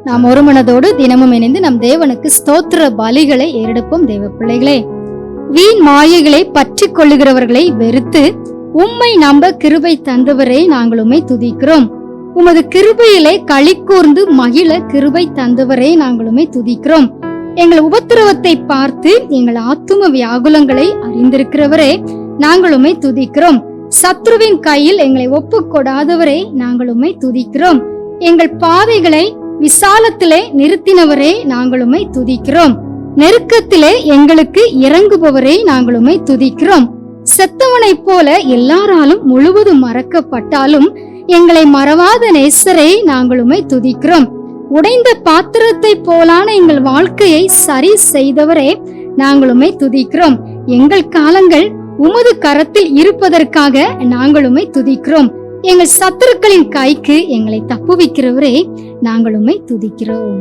நாம் ஒரு மனதோடு தினமும் இணைந்து நம் தேவனுக்கு ஸ்தோத்திர பலிகளை ஏறெடுப்போம். தேவ பிள்ளைகளே, வீண் மாயைகளை பற்றி கொள்ளுகிறவர்களை வெறுத்து உம்மை நம்ப கிருபை தந்தவரே நாங்கள் உம்மை துதிக்கிறோம். உமது கிருபையிலே களி கூர்ந்து மகிழ கிருபை தந்தவரே நாங்கள் உம்மை துதிக்கிறோம். எங்கள் உபத்திரவத்தை பார்த்து எங்கள் ஆத்தும வியாகுலங்களை அறிந்திருக்கிறவரே நாங்கள் உம்மை துதிக்கிறோம். சத்ருவின் கையில் எங்களை ஒப்பு கொடாதவரே நாங்கள் உம்மை துதிக்கிறோம். எங்கள் பாதைகளை விசாலத்திலே நிறுத்தினவரே நாங்கள் உம்மை துதிக்கிறோம். நெருக்கத்திலே எங்களுக்கு இறங்குபவரே நாங்கள் உம்மை துதிக்கிறோம். செத்தவனைப் போல எல்லாராலும் முழுவதும் மறக்கப்பட்டாலும் எங்களை மறவாத நேசரை நாங்கள் உம்மை துதிக்கிறோம். உடைந்த பாத்திரத்தை போலான எங்கள் வாழ்க்கையை சரி செய்தவரே நாங்கள் உம்மை துதிக்கிறோம். எங்கள் காலங்கள் உமது கரத்தில் இருப்பதற்காக நாங்கள் உம்மை துதிக்கிறோம். எங்கள் சத்துருக்களின் கைக்கு எங்களை தப்புவிக்கிறவரே நாங்கள் உம்மை துதிக்கிறோம்.